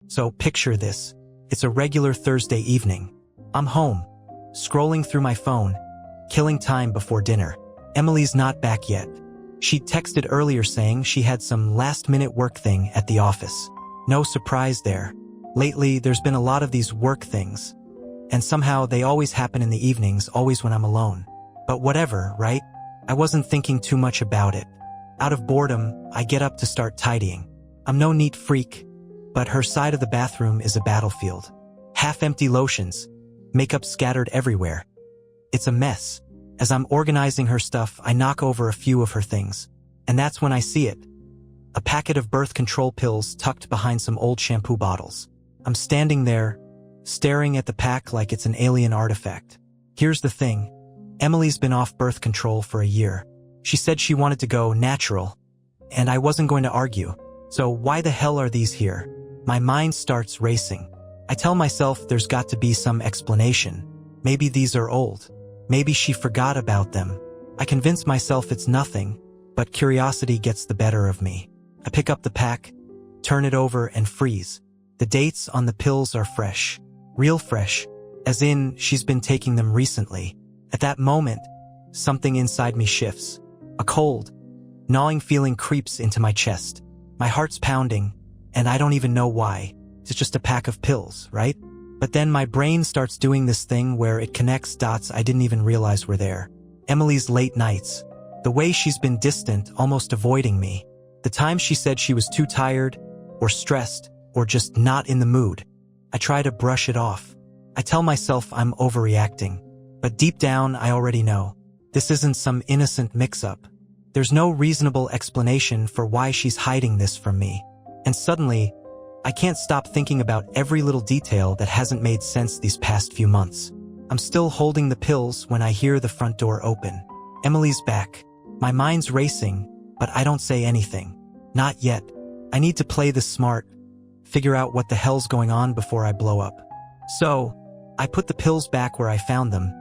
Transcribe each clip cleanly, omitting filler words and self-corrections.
So picture this. It's a regular Thursday evening. I'm home, scrolling through my phone, killing time before dinner. Emily's not back yet. She texted earlier saying she had some last-minute work thing at the office. No surprise there. Lately, there's been a lot of these work things. And somehow they always happen in the evenings, always when I'm alone. But whatever, right? I wasn't thinking too much about it. Out of boredom, I get up to start tidying. I'm no neat freak, but her side of the bathroom is a battlefield. Half-empty lotions, makeup scattered everywhere. It's a mess. As I'm organizing her stuff, I knock over a few of her things. And that's when I see it. A packet of birth control pills tucked behind some old shampoo bottles. I'm standing there, staring at the pack like it's an alien artifact. Here's the thing. Emily's been off birth control for a year. She said she wanted to go natural, and I wasn't going to argue. So why the hell are these here? My mind starts racing. I tell myself there's got to be some explanation. Maybe these are old. Maybe she forgot about them. I convince myself it's nothing, but curiosity gets the better of me. I pick up the pack, turn it over, and freeze. The dates on the pills are fresh. Real fresh. As in, she's been taking them recently. At that moment, something inside me shifts. A cold, gnawing feeling creeps into my chest. My heart's pounding, and I don't even know why. It's just a pack of pills, right? But then my brain starts doing this thing where it connects dots I didn't even realize were there. Emily's late nights. The way she's been distant, almost avoiding me. The times she said she was too tired, or stressed, or just not in the mood. I try to brush it off. I tell myself I'm overreacting. But deep down, I already know. This isn't some innocent mix-up. There's no reasonable explanation for why she's hiding this from me. And suddenly, I can't stop thinking about every little detail that hasn't made sense these past few months. I'm still holding the pills when I hear the front door open. Emily's back. My mind's racing, but I don't say anything. Not yet. I need to play this smart, figure out what the hell's going on before I blow up. So, I put the pills back where I found them,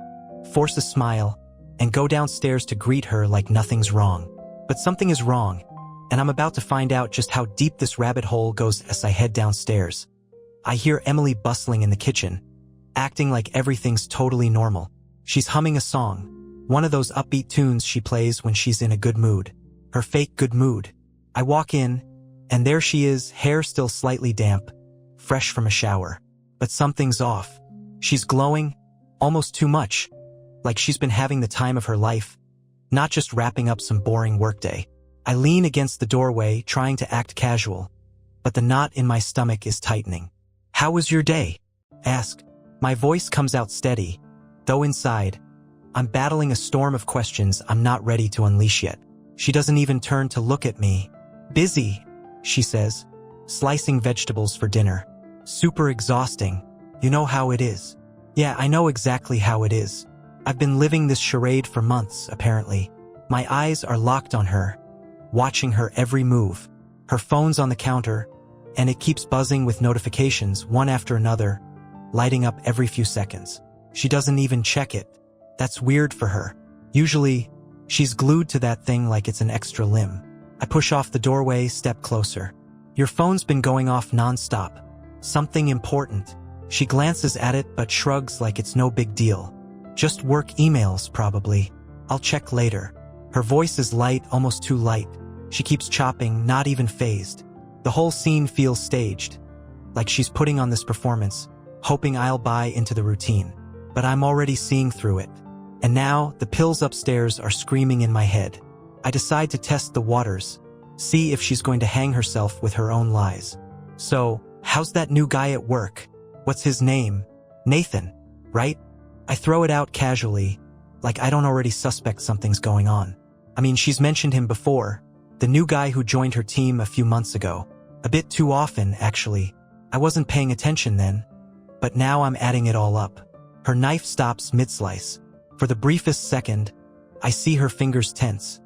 force a smile, and go downstairs to greet her like nothing's wrong. But something is wrong, and I'm about to find out just how deep this rabbit hole goes as I head downstairs. I hear Emily bustling in the kitchen, acting like everything's totally normal. She's humming a song, one of those upbeat tunes she plays when she's in a good mood. Her fake good mood. I walk in, and there she is, hair still slightly damp, fresh from a shower. But something's off. She's glowing, almost too much, like she's been having the time of her life, not just wrapping up some boring workday. I lean against the doorway, trying to act casual, but the knot in my stomach is tightening. "How was your day?" Ask. My voice comes out steady, though inside, I'm battling a storm of questions I'm not ready to unleash yet. She doesn't even turn to look at me. "Busy," she says, "slicing vegetables for dinner. Super exhausting. You know how it is." Yeah, I know exactly how it is. I've been living this charade for months, apparently. My eyes are locked on her, watching her every move. Her phone's on the counter, and it keeps buzzing with notifications, one after another, lighting up every few seconds. She doesn't even check it. That's weird for her. Usually, she's glued to that thing like it's an extra limb. I push off the doorway, step closer. "Your phone's been going off nonstop. Something important." She glances at it but shrugs like it's no big deal. "Just work emails, probably. I'll check later." Her voice is light, almost too light. She keeps chopping, not even fazed. The whole scene feels staged, like she's putting on this performance, hoping I'll buy into the routine. But I'm already seeing through it. And now, the pills upstairs are screaming in my head. I decide to test the waters, see if she's going to hang herself with her own lies. "So, how's that new guy at work? What's his name? Nathan, right?" I throw it out casually, like I don't already suspect something's going on. I mean, she's mentioned him before, the new guy who joined her team a few months ago. A bit too often, actually. I wasn't paying attention then, but now I'm adding it all up. Her knife stops mid-slice. For the briefest second, I see her fingers tense.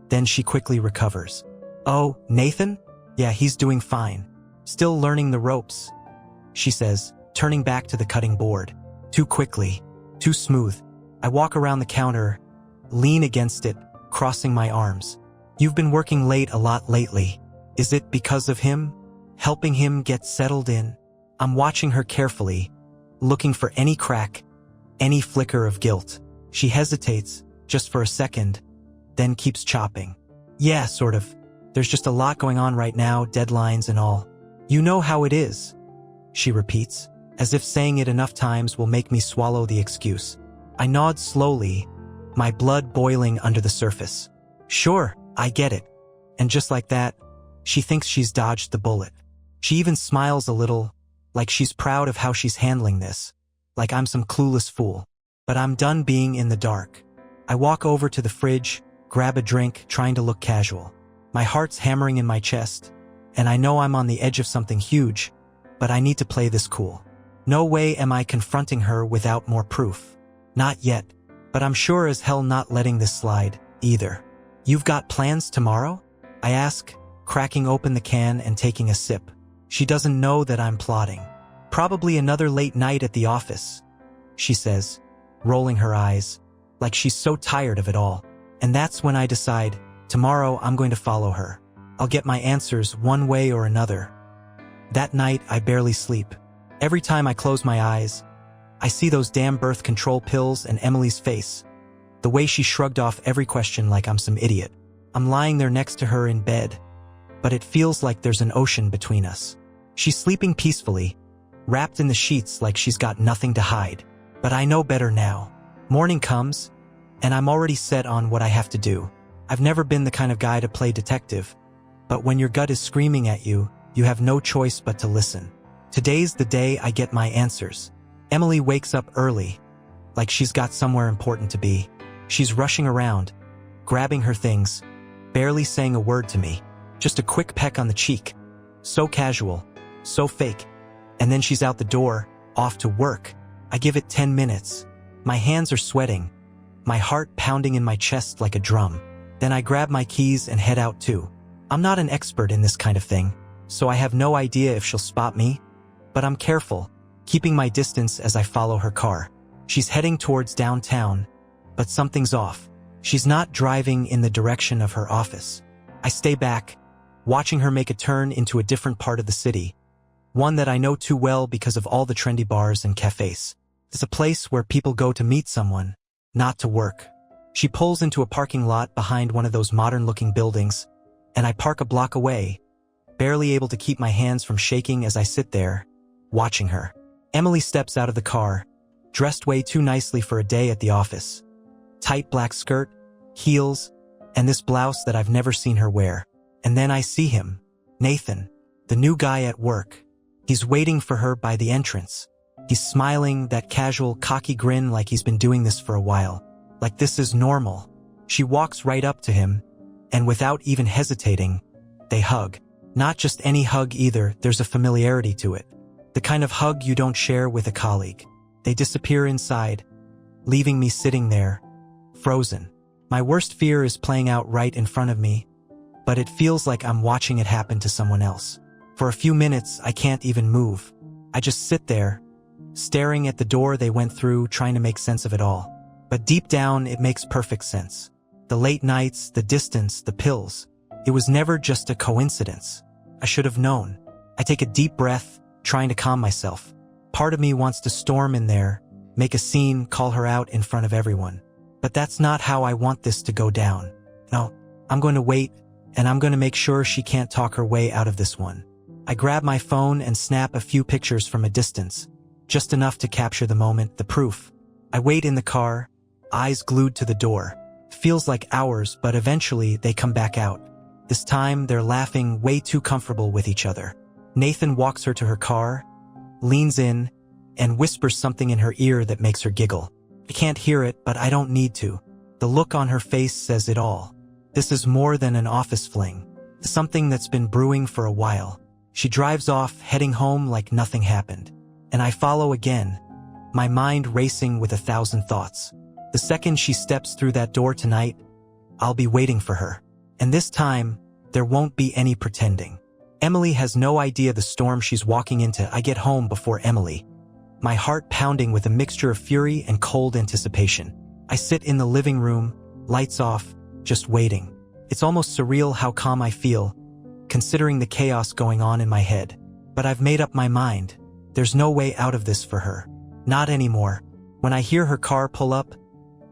Then she quickly recovers. "Oh, Nathan? Yeah, he's doing fine. Still learning the ropes," she says, turning back to the cutting board. Too quickly, too smooth. I walk around the counter, lean against it, crossing my arms. "You've been working late a lot lately. Is it because of him? Helping him get settled in?" I'm watching her carefully, looking for any crack, any flicker of guilt. She hesitates, just for a second, then keeps chopping. Yeah, sort of. There's just a lot going on right now, deadlines and all. You know how it is, she repeats, as if saying it enough times will make me swallow the excuse. I nod slowly, my blood boiling under the surface. Sure, I get it. And just like that, she thinks she's dodged the bullet. She even smiles a little, like she's proud of how she's handling this, like I'm some clueless fool. But I'm done being in the dark. I walk over to the fridge, grab a drink, trying to look casual. My heart's hammering in my chest, and I know I'm on the edge of something huge, but I need to play this cool. No way am I confronting her without more proof. Not yet, but I'm sure as hell not letting this slide, either. You've got plans tomorrow? I ask, cracking open the can and taking a sip. She doesn't know that I'm plotting. Probably another late night at the office, she says, rolling her eyes, like she's so tired of it all. And that's when I decide, tomorrow I'm going to follow her. I'll get my answers one way or another. That night, I barely sleep. Every time I close my eyes, I see those damn birth control pills and Emily's face. The way she shrugged off every question like I'm some idiot. I'm lying there next to her in bed, but it feels like there's an ocean between us. She's sleeping peacefully, wrapped in the sheets like she's got nothing to hide. But I know better now. Morning comes, and I'm already set on what I have to do. I've never been the kind of guy to play detective, but when your gut is screaming at you, you have no choice but to listen. Today's the day I get my answers. Emily wakes up early, like she's got somewhere important to be. She's rushing around, grabbing her things, barely saying a word to me. Just a quick peck on the cheek. So casual, so fake. And then she's out the door, off to work. I give it 10 minutes. My hands are sweating, my heart pounding in my chest like a drum. Then I grab my keys and head out too. I'm not an expert in this kind of thing, so I have no idea if she'll spot me, but I'm careful, keeping my distance as I follow her car. She's heading towards downtown, but something's off. She's not driving in the direction of her office. I stay back, watching her make a turn into a different part of the city, one that I know too well because of all the trendy bars and cafes. It's a place where people go to meet someone, not to work. She pulls into a parking lot behind one of those modern-looking buildings, and I park a block away, barely able to keep my hands from shaking as I sit there, watching her. Emily steps out of the car, dressed way too nicely for a day at the office. Tight black skirt, heels, and this blouse that I've never seen her wear. And then I see him, Nathan, the new guy at work. He's waiting for her by the entrance. He's smiling, that casual, cocky grin like he's been doing this for a while. Like this is normal. She walks right up to him, and without even hesitating, they hug. Not just any hug either, there's a familiarity to it. The kind of hug you don't share with a colleague. They disappear inside, leaving me sitting there, frozen. My worst fear is playing out right in front of me, but it feels like I'm watching it happen to someone else. For a few minutes, I can't even move. I just sit there, staring at the door they went through, trying to make sense of it all. But deep down, it makes perfect sense. The late nights, the distance, the pills. It was never just a coincidence. I should have known. I take a deep breath, trying to calm myself. Part of me wants to storm in there, make a scene, call her out in front of everyone. But that's not how I want this to go down. No, I'm going to wait, and I'm going to make sure she can't talk her way out of this one. I grab my phone and snap a few pictures from a distance, just enough to capture the moment, the proof. I wait in the car, eyes glued to the door. Feels like hours, but eventually they come back out. This time, they're laughing, way too comfortable with each other. Nathan walks her to her car, leans in, and whispers something in her ear that makes her giggle. I can't hear it, but I don't need to. The look on her face says it all. This is more than an office fling. Something that's been brewing for a while. She drives off, heading home like nothing happened. And I follow again, my mind racing with 1,000 thoughts. The second she steps through that door tonight, I'll be waiting for her. And this time, there won't be any pretending. Emily has no idea the storm she's walking into. I get home before Emily, my heart pounding with a mixture of fury and cold anticipation. I sit in the living room, lights off, just waiting. It's almost surreal how calm I feel, considering the chaos going on in my head. But I've made up my mind. There's no way out of this for her. Not anymore. When I hear her car pull up,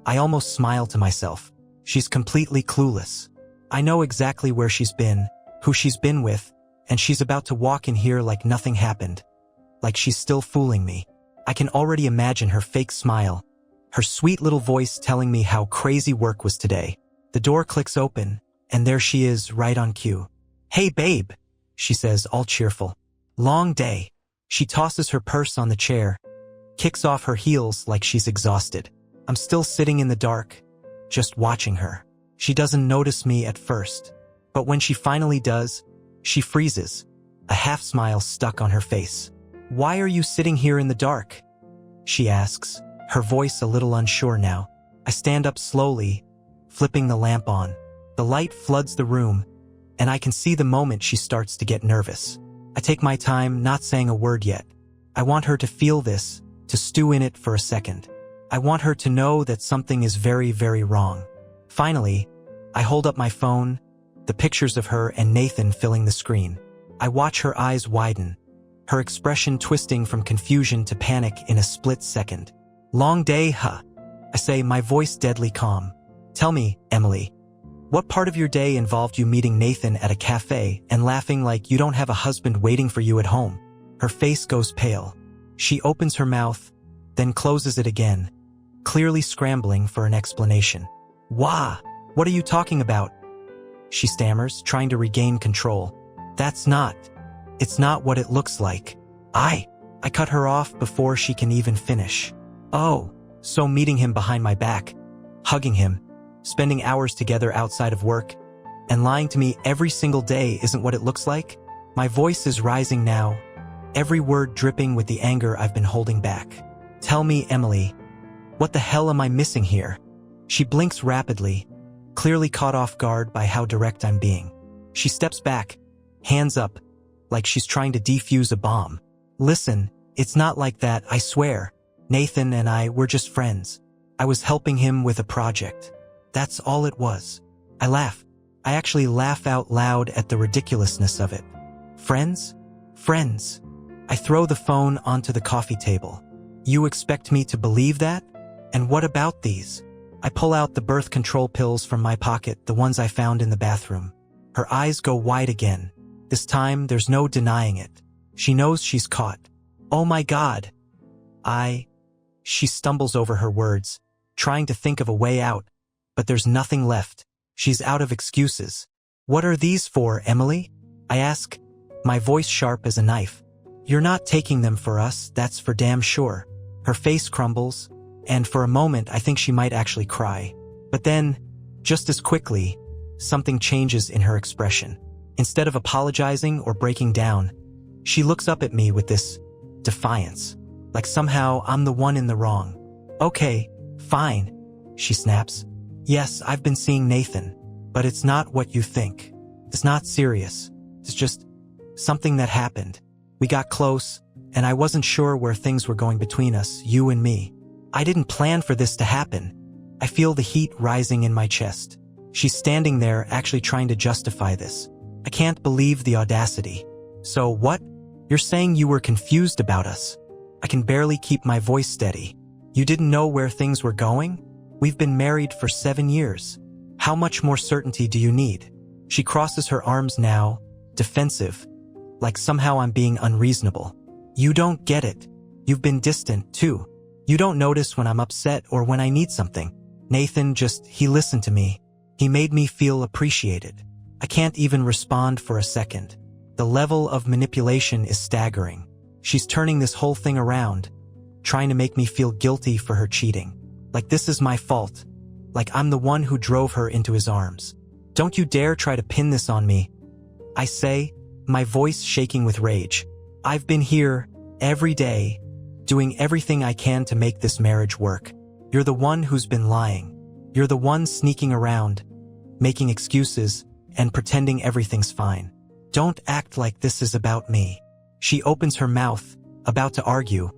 I almost smile to myself. She's completely clueless. I know exactly where she's been, who she's been with, and she's about to walk in here like nothing happened. Like she's still fooling me. I can already imagine her fake smile, her sweet little voice telling me how crazy work was today. The door clicks open, and there she is, right on cue. "Hey, babe," she says, all cheerful. "Long day." She tosses her purse on the chair, kicks off her heels like she's exhausted. I'm still sitting in the dark, just watching her. She doesn't notice me at first, but when she finally does, she freezes, a half smile stuck on her face. "Why are you sitting here in the dark?" she asks, her voice a little unsure now. I stand up slowly, flipping the lamp on. The light floods the room, and I can see the moment she starts to get nervous. I take my time, not saying a word yet. I want her to feel this, to stew in it for a second. I want her to know that something is very, very wrong. Finally, I hold up my phone, the pictures of her and Nathan filling the screen. I watch her eyes widen, her expression twisting from confusion to panic in a split second. "Long day, huh?" I say, my voice deadly calm. "Tell me, Emily, what part of your day involved you meeting Nathan at a cafe and laughing like you don't have a husband waiting for you at home?" Her face goes pale. She opens her mouth, then closes it again, clearly scrambling for an explanation. "Wah, what are you talking about?" she stammers, trying to regain control. It's not what it looks like. I cut her off before she can even finish. "Oh, so meeting him behind my back, hugging him, spending hours together outside of work, and lying to me every single day isn't what it looks like?" My voice is rising now, every word dripping with the anger I've been holding back. "Tell me, Emily, what the hell am I missing here?" She blinks rapidly, clearly caught off guard by how direct I'm being. She steps back, hands up, like she's trying to defuse a bomb. "Listen, it's not like that, I swear. Nathan and I were just friends. I was helping him with a project. That's all it was." I laugh. I actually laugh out loud at the ridiculousness of it. Friends? Friends. I throw the phone onto the coffee table. "You expect me to believe that? And what about these?" I pull out the birth control pills from my pocket, the ones I found in the bathroom. Her eyes go wide again. This time, there's no denying it. She knows she's caught. "Oh my God." She stumbles over her words, trying to think of a way out, but there's nothing left. She's out of excuses. "What are these for, Emily?" I ask, my voice sharp as a knife. "You're not taking them for us, that's for damn sure." Her face crumbles, and for a moment I think she might actually cry. But then, just as quickly, something changes in her expression. Instead of apologizing or breaking down, she looks up at me with this defiance, like somehow I'm the one in the wrong. "Okay, fine," she snaps. "Yes, I've been seeing Nathan, but it's not what you think. It's not serious. It's just something that happened. We got close, and I wasn't sure where things were going between us, you and me. I didn't plan for this to happen." I feel the heat rising in my chest. She's standing there actually trying to justify this. I can't believe the audacity. "So what? You're saying you were confused about us?" I can barely keep my voice steady. "You didn't know where things were going? We've been married for 7 years. How much more certainty do you need?" She crosses her arms now, defensive, like somehow I'm being unreasonable. "You don't get it. You've been distant, too. You don't notice when I'm upset or when I need something. Nathan he listened to me. He made me feel appreciated." I can't even respond for a second. The level of manipulation is staggering. She's turning this whole thing around, trying to make me feel guilty for her cheating. Like this is my fault. Like I'm the one who drove her into his arms. "Don't you dare try to pin this on me," I say, my voice shaking with rage. "I've been here, every day, doing everything I can to make this marriage work. You're the one who's been lying. You're the one sneaking around, making excuses, and pretending everything's fine. Don't act like this is about me." She opens her mouth, about to argue,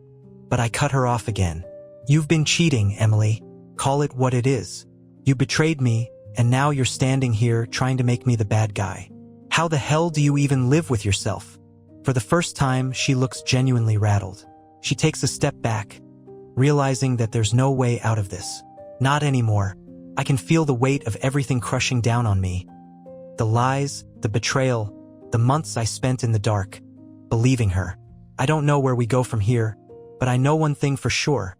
but I cut her off again. "You've been cheating, Emily. Call it what it is. You betrayed me, and now you're standing here trying to make me the bad guy. How the hell do you even live with yourself?" For the first time, she looks genuinely rattled. She takes a step back, realizing that there's no way out of this. Not anymore. I can feel the weight of everything crushing down on me. The lies, the betrayal, the months I spent in the dark, believing her. I don't know where we go from here, but I know one thing for sure.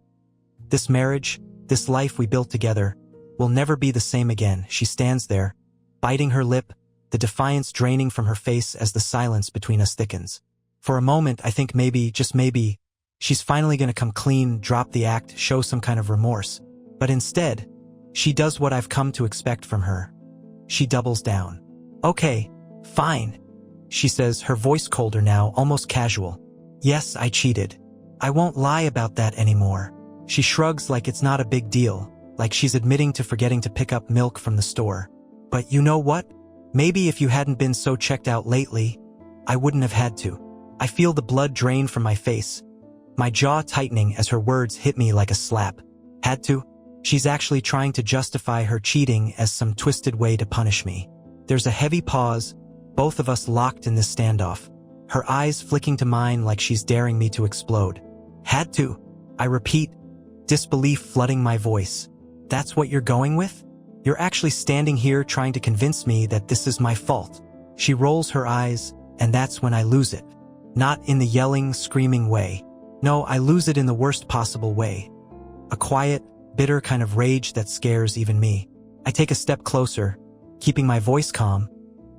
This marriage, this life we built together, will never be the same again. She stands there, biting her lip, the defiance draining from her face as the silence between us thickens. For a moment, I think maybe, just maybe, she's finally gonna come clean, drop the act, show some kind of remorse. But instead, she does what I've come to expect from her. She doubles down. Okay, fine, she says, her voice colder now, almost casual. Yes, I cheated. I won't lie about that anymore. She shrugs like it's not a big deal, like she's admitting to forgetting to pick up milk from the store. But you know what? Maybe if you hadn't been so checked out lately, I wouldn't have had to. I feel the blood drain from my face, my jaw tightening as her words hit me like a slap. Had to? She's actually trying to justify her cheating as some twisted way to punish me. There's a heavy pause, both of us locked in this standoff, her eyes flicking to mine like she's daring me to explode. Had to? I repeat, disbelief flooding my voice. That's what you're going with? You're actually standing here trying to convince me that this is my fault. She rolls her eyes, and that's when I lose it. Not in the yelling, screaming way. No, I lose it in the worst possible way. A quiet, bitter kind of rage that scares even me. I take a step closer, keeping my voice calm,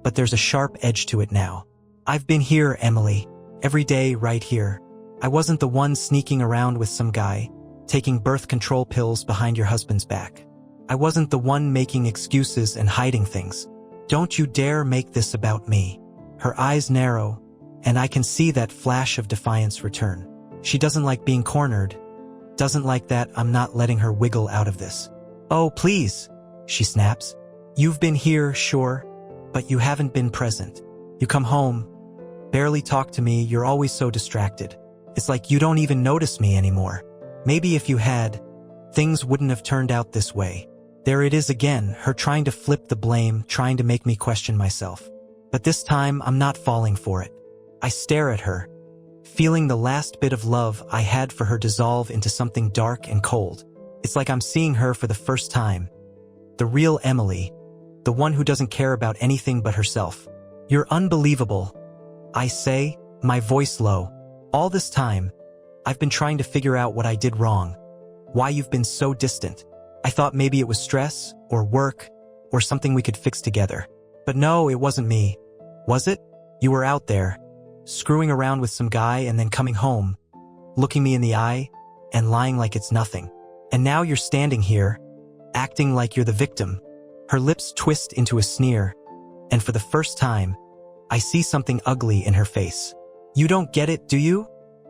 but there's a sharp edge to it now. I've been here, Emily. Every day, right here. I wasn't the one sneaking around with some guy, taking birth control pills behind your husband's back. I wasn't the one making excuses and hiding things. Don't you dare make this about me. Her eyes narrow, and I can see that flash of defiance return. She doesn't like being cornered. Doesn't like that I'm not letting her wiggle out of this. Oh, please, she snaps. You've been here, sure, but you haven't been present. You come home, barely talk to me, you're always so distracted. It's like you don't even notice me anymore. Maybe if you had, things wouldn't have turned out this way. There it is again, her trying to flip the blame, trying to make me question myself. But this time, I'm not falling for it. I stare at her, feeling the last bit of love I had for her dissolve into something dark and cold. It's like I'm seeing her for the first time. The real Emily, the one who doesn't care about anything but herself. You're unbelievable, I say, my voice low. All this time, I've been trying to figure out what I did wrong, why you've been so distant. I thought maybe it was stress, or work, or something we could fix together. But no, it wasn't me. Was it? You were out there, screwing around with some guy and then coming home, looking me in the eye, and lying like it's nothing. And now you're standing here, acting like you're the victim. Her lips twist into a sneer, and for the first time, I see something ugly in her face. You don't get it, do you?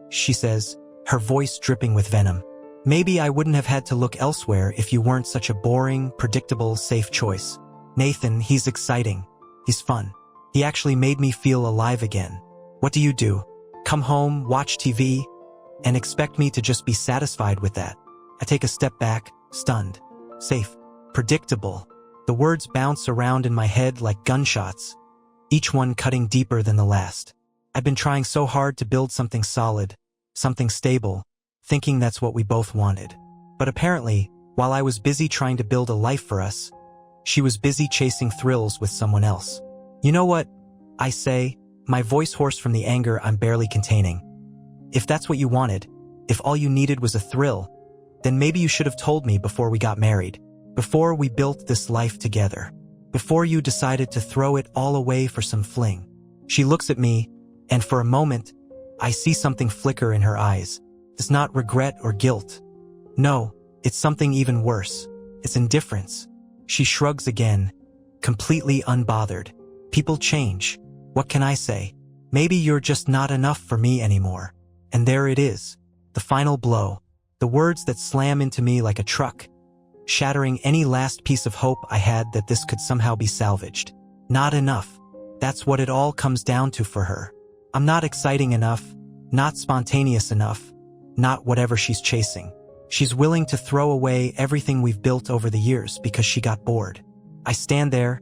She says, her voice dripping with venom. Maybe I wouldn't have had to look elsewhere if you weren't such a boring, predictable, safe choice. Nathan, he's exciting. He's fun. He actually made me feel alive again. What do? Come home, watch TV, and expect me to just be satisfied with that? I take a step back, stunned. Safe. Predictable. The words bounce around in my head like gunshots, each one cutting deeper than the last. I've been trying so hard to build something solid, something stable, thinking that's what we both wanted. But apparently, while I was busy trying to build a life for us, she was busy chasing thrills with someone else. You know what? I say, my voice hoarse from the anger I'm barely containing. If that's what you wanted, if all you needed was a thrill, then maybe you should have told me before we got married, before we built this life together, before you decided to throw it all away for some fling. She looks at me, and for a moment, I see something flicker in her eyes. It's not regret or guilt. No, it's something even worse. It's indifference. She shrugs again, completely unbothered. People change. What can I say? Maybe you're just not enough for me anymore. And there it is. The final blow. The words that slam into me like a truck, shattering any last piece of hope I had that this could somehow be salvaged. Not enough. That's what it all comes down to for her. I'm not exciting enough, not spontaneous enough, not whatever she's chasing. She's willing to throw away everything we've built over the years because she got bored. I stand there,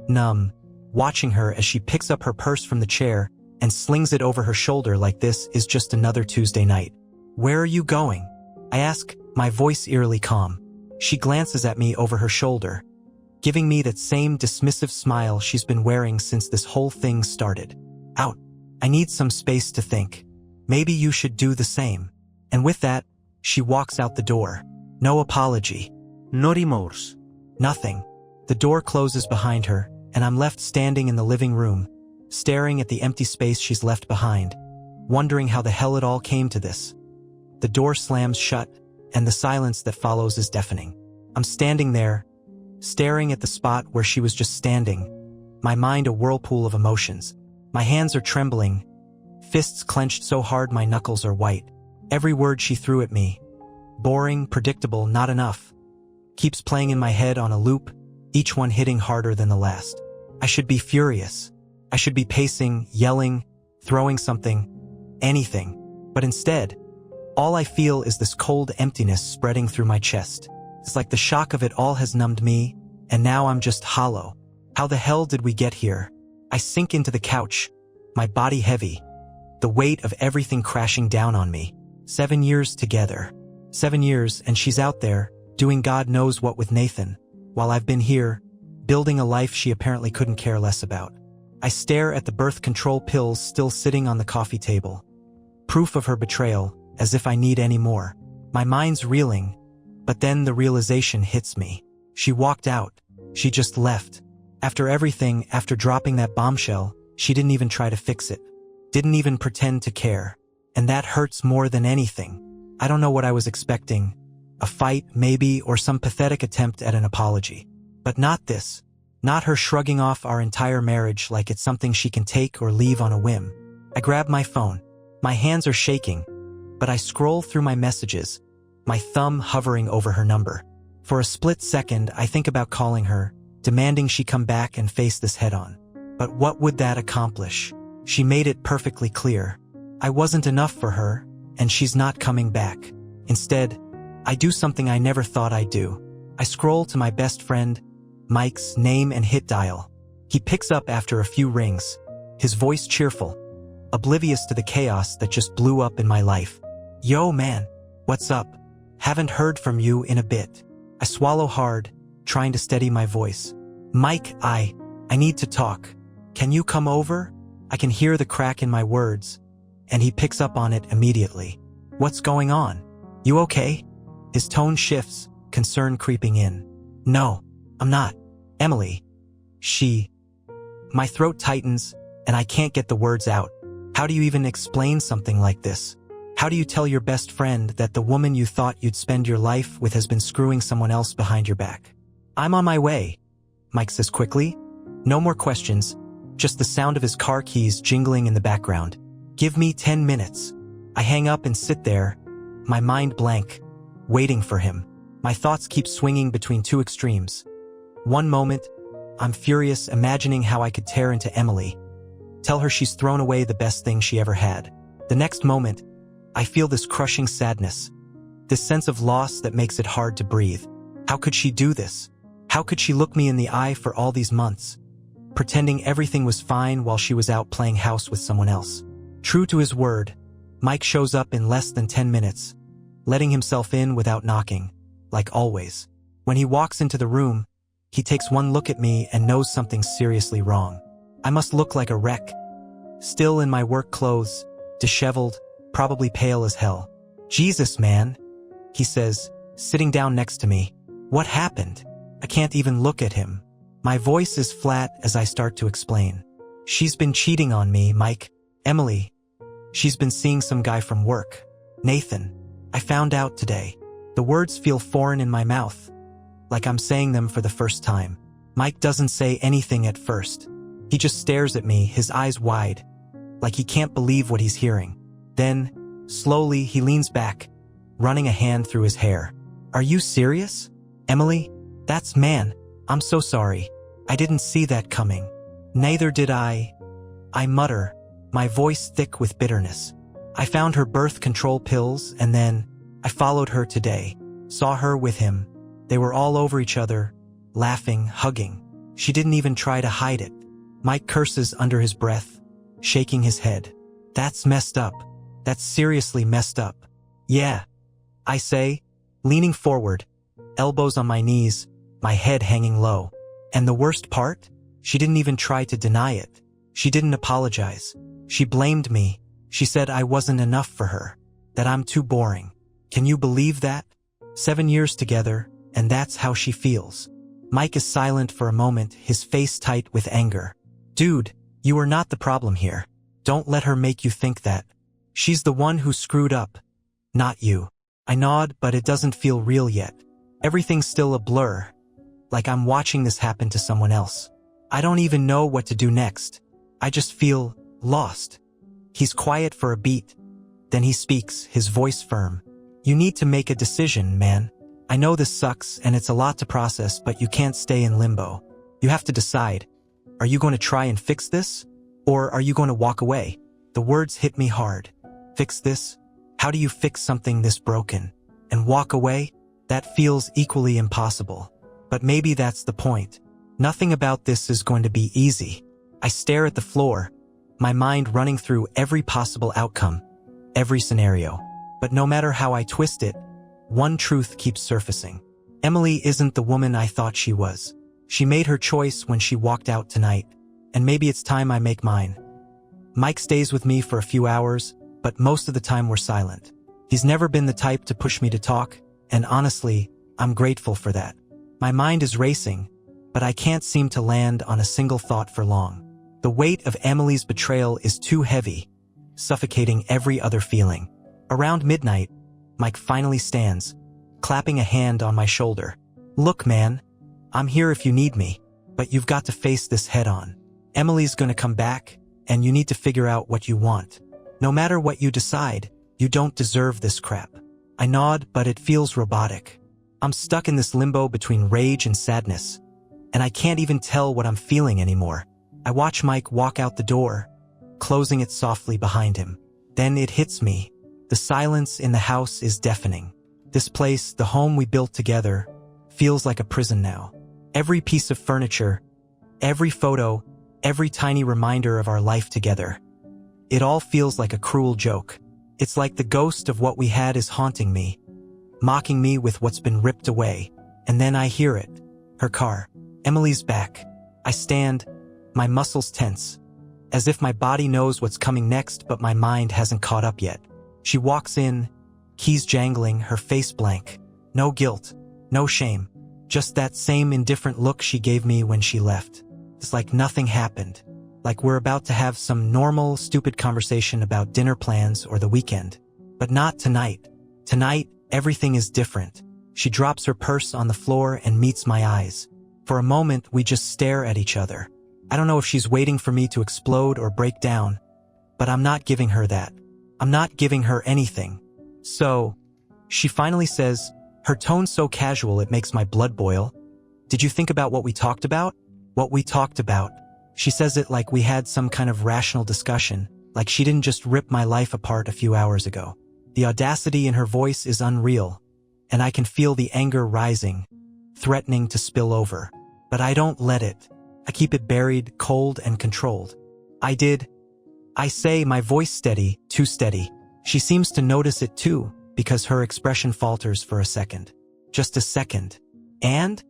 numb, watching her as she picks up her purse from the chair and slings it over her shoulder like this is just another Tuesday night. "Where are you going?" I ask, my voice eerily calm. She glances at me over her shoulder, giving me that same dismissive smile she's been wearing since this whole thing started. "Out. I need some space to think. Maybe you should do the same." And with that, she walks out the door. No apology. No remorse. Nothing. The door closes behind her, and I'm left standing in the living room, staring at the empty space she's left behind, wondering how the hell it all came to this. The door slams shut, and the silence that follows is deafening. I'm standing there, staring at the spot where she was just standing, my mind a whirlpool of emotions. My hands are trembling, fists clenched so hard my knuckles are white. Every word she threw at me, boring, predictable, not enough, keeps playing in my head on a loop, each one hitting harder than the last. I should be furious. I should be pacing, yelling, throwing something, anything. But instead, all I feel is this cold emptiness spreading through my chest. It's like the shock of it all has numbed me, and now I'm just hollow. How the hell did we get here? I sink into the couch, my body heavy, the weight of everything crashing down on me. 7 years together. 7 years, and she's out there, doing God knows what with Nathan, while I've been here, building a life she apparently couldn't care less about. I stare at the birth control pills still sitting on the coffee table. Proof of her betrayal, as if I need any more. My mind's reeling, but then the realization hits me. She walked out. She just left. After everything, after dropping that bombshell, she didn't even try to fix it. Didn't even pretend to care. And that hurts more than anything. I don't know what I was expecting. A fight, maybe, or some pathetic attempt at an apology. But not this. Not her shrugging off our entire marriage like it's something she can take or leave on a whim. I grab my phone. My hands are shaking, but I scroll through my messages, my thumb hovering over her number. For a split second, I think about calling her, demanding she come back and face this head-on. But what would that accomplish? She made it perfectly clear. I wasn't enough for her, and she's not coming back. Instead, I do something I never thought I'd do. I scroll to my best friend, Mike's name, and hit dial. He picks up after a few rings, his voice cheerful, oblivious to the chaos that just blew up in my life. "Yo, man, what's up? Haven't heard from you in a bit." I swallow hard, trying to steady my voice. "Mike, I need to talk. Can you come over?" I can hear the crack in my words, and he picks up on it immediately. "What's going on? You okay?" His tone shifts, concern creeping in. "No, I'm not. Emily. She..." My throat tightens, and I can't get the words out. How do you even explain something like this? How do you tell your best friend that the woman you thought you'd spend your life with has been screwing someone else behind your back? "I'm on my way," Mike says quickly. No more questions, just the sound of his car keys jingling in the background. "Give me 10 minutes. I hang up and sit there, my mind blank, waiting for him. My thoughts keep swinging between two extremes. One moment, I'm furious, imagining how I could tear into Emily, tell her she's thrown away the best thing she ever had. The next moment, I feel this crushing sadness, this sense of loss that makes it hard to breathe. How could she do this? How could she look me in the eye for all these months, pretending everything was fine while she was out playing house with someone else? True to his word, Mike shows up in less than 10 minutes, letting himself in without knocking, like always. When he walks into the room, he takes one look at me and knows something's seriously wrong. I must look like a wreck, still in my work clothes, disheveled, probably pale as hell. "Jesus, man," he says, sitting down next to me. "What happened?" I can't even look at him. My voice is flat as I start to explain. "She's been cheating on me, Mike. Emily. She's been seeing some guy from work. Nathan. I found out today." The words feel foreign in my mouth, like I'm saying them for the first time. Mike doesn't say anything at first. He just stares at me, his eyes wide, like he can't believe what he's hearing. Then, slowly, he leans back, running a hand through his hair. "Are you serious? Emily? That's man. I'm so sorry. I didn't see that coming." "Neither did I mutter, my voice thick with bitterness. "I found her birth control pills, and then I followed her today. Saw her with him. They were all over each other, laughing, hugging. She didn't even try to hide it." Mike curses under his breath, shaking his head. That's messed up. That's seriously messed up. Yeah, I say, leaning forward, elbows on my knees, my head hanging low. And the worst part? She didn't even try to deny it. She didn't apologize. She blamed me. She said I wasn't enough for her, that I'm too boring. Can you believe that? 7 years together, and that's how she feels. Mike is silent for a moment, his face tight with anger. Dude, you are not the problem here. Don't let her make you think that. She's the one who screwed up, not you. I nod, but it doesn't feel real yet. Everything's still a blur, like I'm watching this happen to someone else. I don't even know what to do next. I just feel lost. He's quiet for a beat. Then he speaks, his voice firm. You need to make a decision, man. I know this sucks and it's a lot to process, but you can't stay in limbo. You have to decide. Are you going to try and fix this? Or are you going to walk away? The words hit me hard. Fix this? How do you fix something this broken? And walk away? That feels equally impossible. But maybe that's the point. Nothing about this is going to be easy. I stare at the floor, my mind running through every possible outcome, every scenario. But no matter how I twist it, one truth keeps surfacing. Emily isn't the woman I thought she was. She made her choice when she walked out tonight, and maybe it's time I make mine. Mike stays with me for a few hours, but most of the time we're silent. He's never been the type to push me to talk, and honestly, I'm grateful for that. My mind is racing, but I can't seem to land on a single thought for long. The weight of Emily's betrayal is too heavy, suffocating every other feeling. Around midnight, Mike finally stands, clapping a hand on my shoulder. Look, man, I'm here if you need me, but you've got to face this head on. Emily's gonna come back, and you need to figure out what you want. No matter what you decide, you don't deserve this crap. I nod, but it feels robotic. I'm stuck in this limbo between rage and sadness, and I can't even tell what I'm feeling anymore. I watch Mike walk out the door, closing it softly behind him. Then it hits me. The silence in the house is deafening. This place, the home we built together, feels like a prison now. Every piece of furniture, every photo, every tiny reminder of our life together. It all feels like a cruel joke. It's like the ghost of what we had is haunting me, mocking me with what's been ripped away. And then I hear it. Her car. Emily's back. I stand, my muscles tense, as if my body knows what's coming next, but my mind hasn't caught up yet. She walks in, keys jangling, her face blank. No guilt, no shame, just that same indifferent look she gave me when she left. It's like nothing happened, like we're about to have some normal, stupid conversation about dinner plans or the weekend. But not tonight. Tonight, everything is different. She drops her purse on the floor and meets my eyes. For a moment, we just stare at each other. I don't know if she's waiting for me to explode or break down, but I'm not giving her that. I'm not giving her anything. So, she finally says, her tone so casual it makes my blood boil. Did you think about what we talked about? What we talked about. She says it like we had some kind of rational discussion, like she didn't just rip my life apart a few hours ago. The audacity in her voice is unreal, and I can feel the anger rising, threatening to spill over. But I don't let it. I keep it buried, cold and controlled. I say, my voice steady, too steady. She seems to notice it too, because her expression falters for a second. Just a second. And?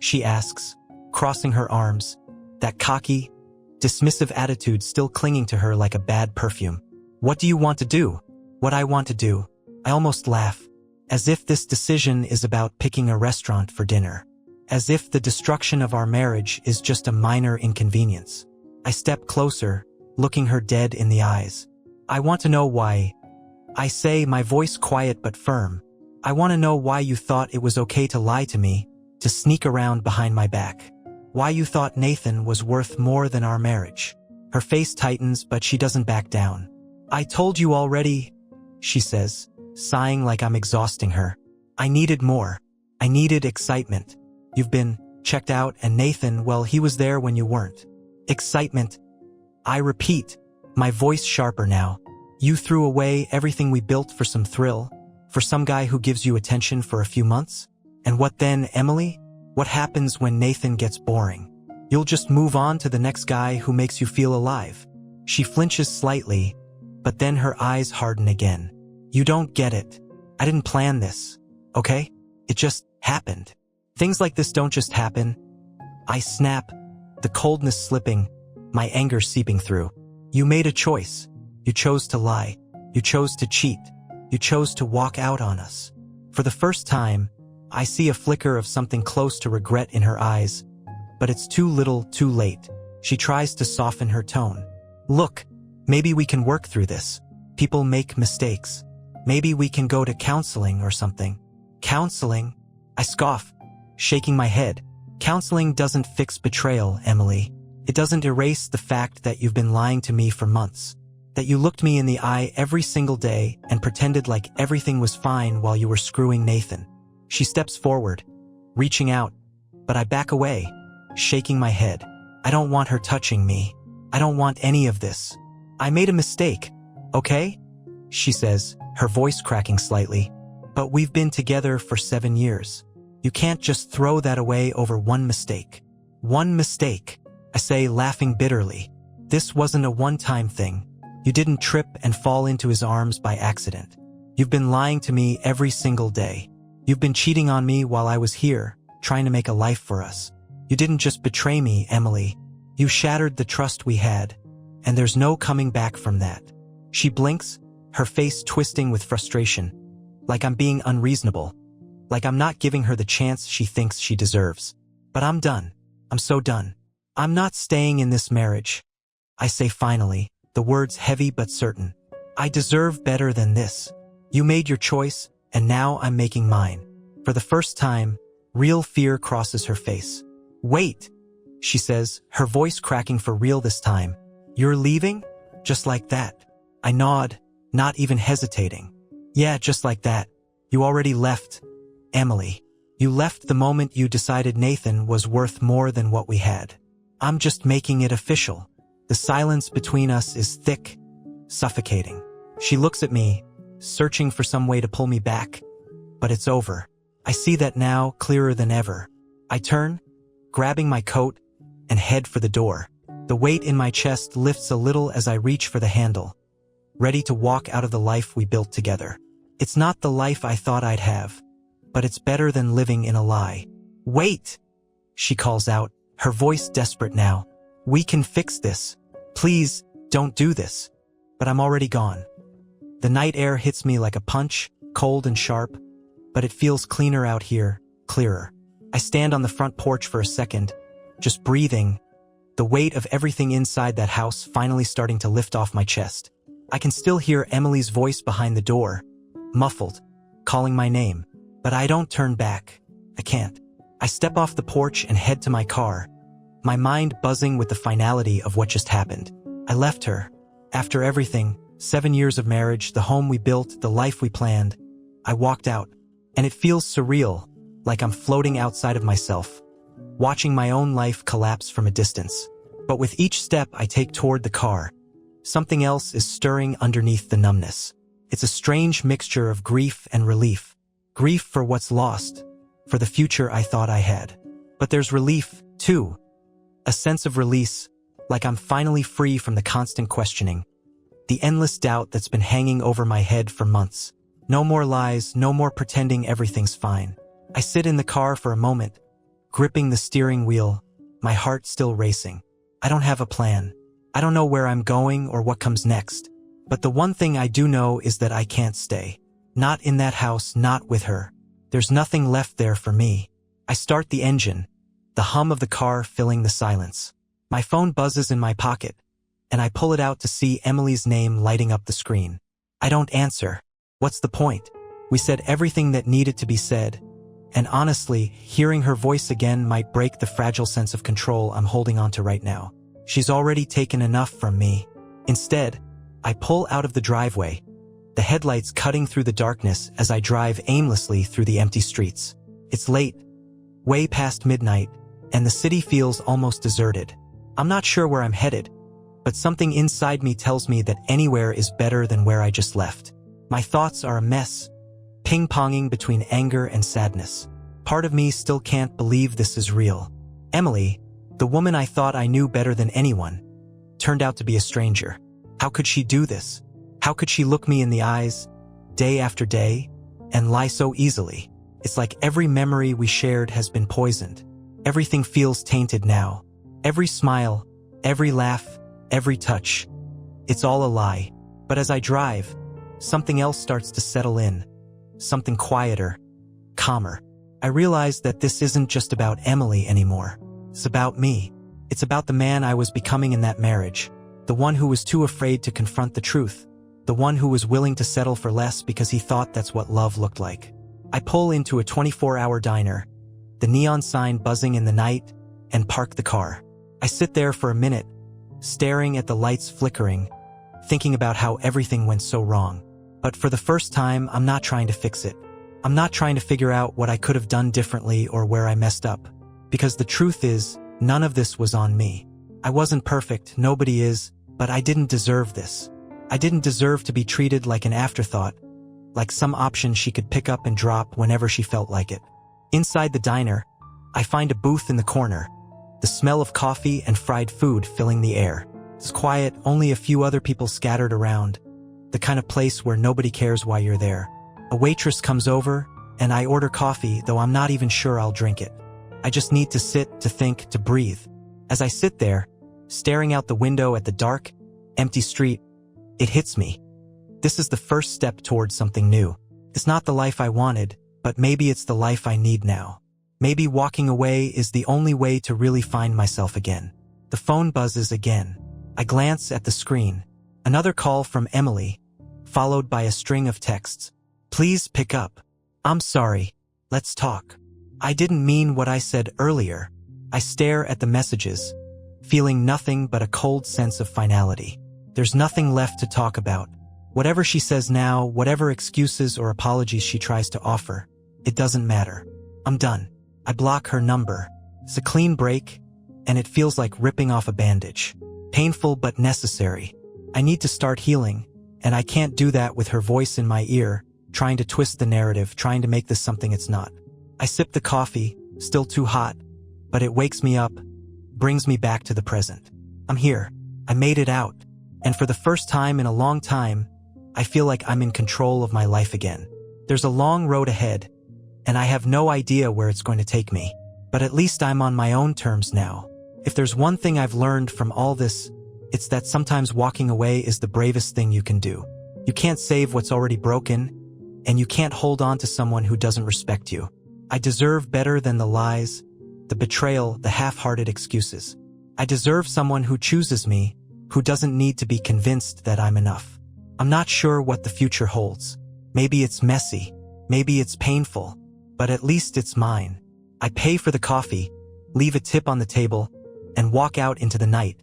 She asks, crossing her arms, that cocky, dismissive attitude still clinging to her like a bad perfume. What do you want to do? What I want to do. I almost laugh, as if this decision is about picking a restaurant for dinner. As if the destruction of our marriage is just a minor inconvenience. I step closer, looking her dead in the eyes. I want to know why. I say, my voice quiet but firm. I want to know why you thought it was okay to lie to me, to sneak around behind my back. Why you thought Nathan was worth more than our marriage. Her face tightens, but she doesn't back down. I told you already, she says, sighing like I'm exhausting her. I needed more. I needed excitement. You've been checked out, and Nathan, well, he was there when you weren't. Excitement. I repeat, my voice sharper now. You threw away everything we built for some thrill, for some guy who gives you attention for a few months? And what then, Emily? What happens when Nathan gets boring? You'll just move on to the next guy who makes you feel alive. She flinches slightly, but then her eyes harden again. You don't get it. I didn't plan this, okay? It just happened. Things like this don't just happen. I snap, the coldness slipping, my anger seeping through. You made a choice. You chose to lie. You chose to cheat. You chose to walk out on us. For the first time, I see a flicker of something close to regret in her eyes, but it's too little, too late. She tries to soften her tone. Look, maybe we can work through this. People make mistakes. Maybe we can go to counseling or something. Counseling? I scoff, shaking my head. Counseling doesn't fix betrayal, Emily. It doesn't erase the fact that you've been lying to me for months. That you looked me in the eye every single day and pretended like everything was fine while you were screwing Nathan. She steps forward, reaching out, but I back away, shaking my head. I don't want her touching me. I don't want any of this. I made a mistake, okay? She says, her voice cracking slightly. But we've been together for 7 years. You can't just throw that away over one mistake. One mistake, I say, laughing bitterly. This wasn't a one-time thing. You didn't trip and fall into his arms by accident. You've been lying to me every single day. You've been cheating on me while I was here, trying to make a life for us. You didn't just betray me, Emily. You shattered the trust we had, and there's no coming back from that. She blinks, her face twisting with frustration, like I'm being unreasonable, like I'm not giving her the chance she thinks she deserves. But I'm done. I'm so done. I'm not staying in this marriage. I say finally, the words heavy but certain. I deserve better than this. You made your choice, and now I'm making mine. For the first time, real fear crosses her face. Wait, she says, her voice cracking for real this time. You're leaving? Just like that. I nod, not even hesitating. Yeah, just like that. You already left, Emily. You left the moment you decided Nathan was worth more than what we had. I'm just making it official. The silence between us is thick, suffocating. She looks at me, searching for some way to pull me back. But it's over. I see that now, clearer than ever. I turn, grabbing my coat, and head for the door. The weight in my chest lifts a little as I reach for the handle, ready to walk out of the life we built together. It's not the life I thought I'd have, but it's better than living in a lie. Wait, she calls out, her voice desperate now. We can fix this. Please, don't do this. But I'm already gone. The night air hits me like a punch, cold and sharp, but it feels cleaner out here, clearer. I stand on the front porch for a second, just breathing, the weight of everything inside that house finally starting to lift off my chest. I can still hear Emily's voice behind the door, muffled, calling my name, but I don't turn back. I can't. I step off the porch and head to my car, my mind buzzing with the finality of what just happened. I left her. After everything, 7 years of marriage, the home we built, the life we planned, I walked out, and it feels surreal, like I'm floating outside of myself, watching my own life collapse from a distance. But with each step I take toward the car, something else is stirring underneath the numbness. It's a strange mixture of grief and relief. Grief for what's lost, for the future I thought I had. But there's relief, too. A sense of release, like I'm finally free from the constant questioning, the endless doubt that's been hanging over my head for months. No more lies, no more pretending everything's fine. I sit in the car for a moment, gripping the steering wheel, my heart still racing. I don't have a plan. I don't know where I'm going or what comes next. But the one thing I do know is that I can't stay. Not in that house, not with her. There's nothing left there for me. I start the engine, the hum of the car filling the silence. My phone buzzes in my pocket, and I pull it out to see Emily's name lighting up the screen. I don't answer. What's the point? We said everything that needed to be said, and honestly, hearing her voice again might break the fragile sense of control I'm holding onto right now. She's already taken enough from me. Instead, I pull out of the driveway, the headlights cutting through the darkness as I drive aimlessly through the empty streets. It's late, way past midnight, and the city feels almost deserted. I'm not sure where I'm headed, but something inside me tells me that anywhere is better than where I just left. My thoughts are a mess, ping-ponging between anger and sadness. Part of me still can't believe this is real. Emily, the woman I thought I knew better than anyone, turned out to be a stranger. How could she do this? How could she look me in the eyes, day after day, and lie so easily? It's like every memory we shared has been poisoned. Everything feels tainted now. Every smile, every laugh, every touch. It's all a lie. But as I drive, something else starts to settle in. Something quieter, calmer. I realize that this isn't just about Emily anymore. It's about me. It's about the man I was becoming in that marriage. The one who was too afraid to confront the truth. The one who was willing to settle for less because he thought that's what love looked like. I pull into a 24-hour diner, the neon sign buzzing in the night, and park the car. I sit there for a minute, staring at the lights flickering, thinking about how everything went so wrong. But for the first time, I'm not trying to fix it. I'm not trying to figure out what I could have done differently or where I messed up. Because the truth is, none of this was on me. I wasn't perfect, nobody is, but I didn't deserve this. I didn't deserve to be treated like an afterthought, like some option she could pick up and drop whenever she felt like it. Inside the diner, I find a booth in the corner, the smell of coffee and fried food filling the air. It's quiet, only a few other people scattered around, the kind of place where nobody cares why you're there. A waitress comes over, and I order coffee, though I'm not even sure I'll drink it. I just need to sit, to think, to breathe. As I sit there, staring out the window at the dark, empty street, it hits me. This is the first step towards something new. It's not the life I wanted, but maybe it's the life I need now. Maybe walking away is the only way to really find myself again. The phone buzzes again. I glance at the screen. Another call from Emily, followed by a string of texts. Please pick up. I'm sorry. Let's talk. I didn't mean what I said earlier. I stare at the messages, feeling nothing but a cold sense of finality. There's nothing left to talk about. Whatever she says now, whatever excuses or apologies she tries to offer, it doesn't matter. I'm done. I block her number. It's a clean break, and it feels like ripping off a bandage. Painful but necessary. I need to start healing, and I can't do that with her voice in my ear, trying to twist the narrative, trying to make this something it's not. I sip the coffee, still too hot, but it wakes me up, brings me back to the present. I'm here. I made it out. And for the first time in a long time, I feel like I'm in control of my life again. There's a long road ahead, and I have no idea where it's going to take me. But at least I'm on my own terms now. If there's one thing I've learned from all this, it's that sometimes walking away is the bravest thing you can do. You can't save what's already broken, and you can't hold on to someone who doesn't respect you. I deserve better than the lies, the betrayal, the half-hearted excuses. I deserve someone who chooses me, who doesn't need to be convinced that I'm enough. I'm not sure what the future holds. Maybe it's messy, maybe it's painful, but at least it's mine. I pay for the coffee, leave a tip on the table, and walk out into the night,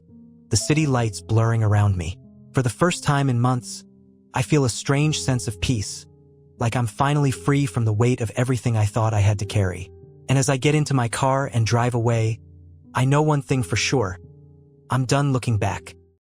the city lights blurring around me. For the first time in months, I feel a strange sense of peace, like I'm finally free from the weight of everything I thought I had to carry. And as I get into my car and drive away, I know one thing for sure. I'm done looking back.